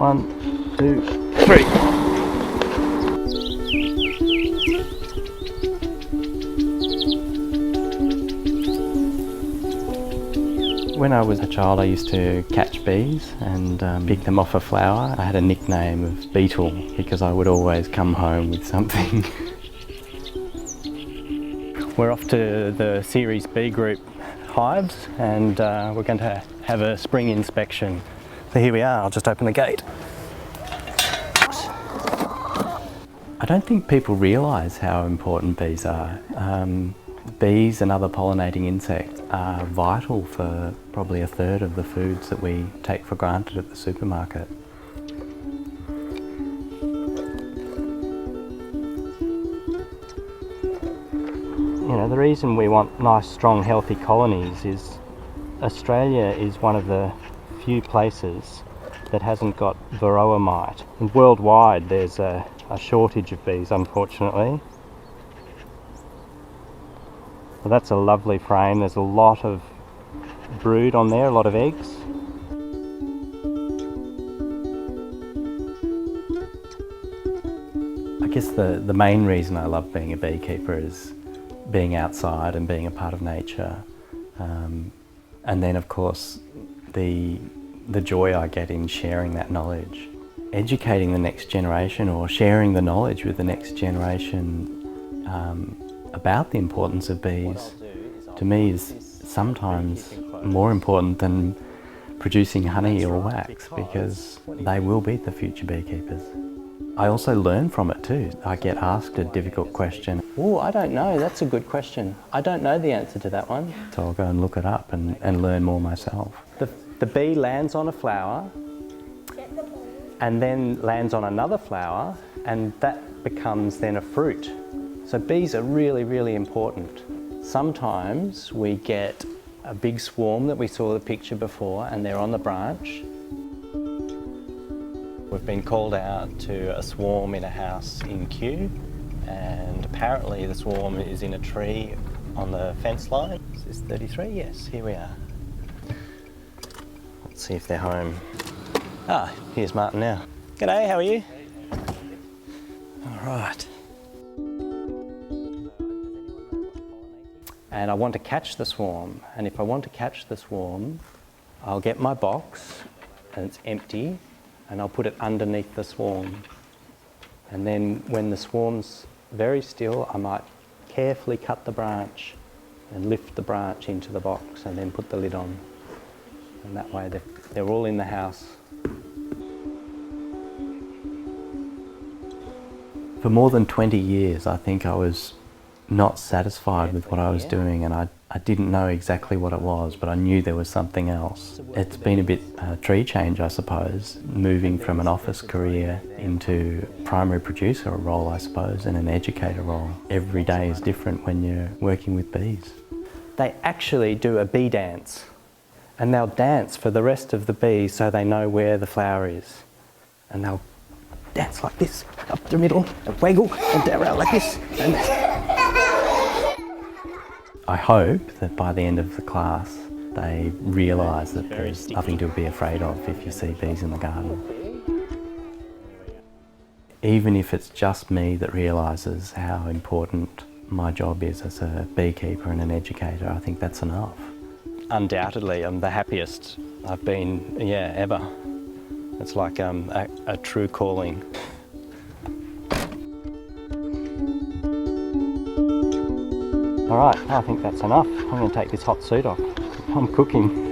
1, 2, 3. When I was a child, I used to catch bees and pick them off a flower. I had a nickname of Beetle because I would always come home with something. We're off to the Series B group hives and we're going to have a spring inspection. So here we are, I'll just open the gate. I don't think people realise how important bees are. Bees and other pollinating insects are vital for probably a third of the foods that we take for granted at the supermarket. You know, the reason we want nice, strong, healthy colonies is Australia is one of the few places that hasn't got varroa mite. And worldwide there's a shortage of bees, unfortunately. Well, that's a lovely frame. There's a lot of brood on there, a lot of eggs. I guess the main reason I love being a beekeeper is being outside and being a part of nature. And then of course the joy I get in sharing that knowledge. Educating the next generation or sharing the knowledge with the next generation about the importance of bees, to me is sometimes more important than producing honey or wax, because they will be the future beekeepers. I also learn from it too. I get asked a difficult question. Oh, I don't know, that's a good question. I don't know the answer to that one. So I'll go and look it up and learn more myself. The bee lands on a flower and then lands on another flower, and that becomes then a fruit. So bees are really, really important. Sometimes we get a big swarm that we saw the picture before and they're on the branch. We've been called out to a swarm in a house in Kew, and apparently the swarm is in a tree on the fence line. Is this 33? Yes, here we are. Let's see if they're home. Ah, here's Martin now. G'day, how are you? All right. And I want to catch the swarm, and if I want to catch the swarm, I'll get my box, and it's empty, and I'll put it underneath the swarm. And then when the swarm's very still, I might carefully cut the branch and lift the branch into the box and then put the lid on. And that way they're all in the house. For more than 20 years, I think I was not satisfied with what I was doing, and I didn't know exactly what it was, but I knew there was something else. It's been a bit tree change, I suppose, moving from an office career into primary producer role, I suppose, and an educator role. Every day is different when you're working with bees. They actually do a bee dance, and they'll dance for the rest of the bees so they know where the flower is. And they'll dance like this, up the middle, and waggle, and down around like this. And I hope that by the end of the class they realise that there's nothing to be afraid of if you see bees in the garden. Even if it's just me that realises how important my job is as a beekeeper and an educator, I think that's enough. Undoubtedly, I'm the happiest I've been, ever. It's like a true calling. All right, I think that's enough. I'm going to take this hot suit off. I'm cooking.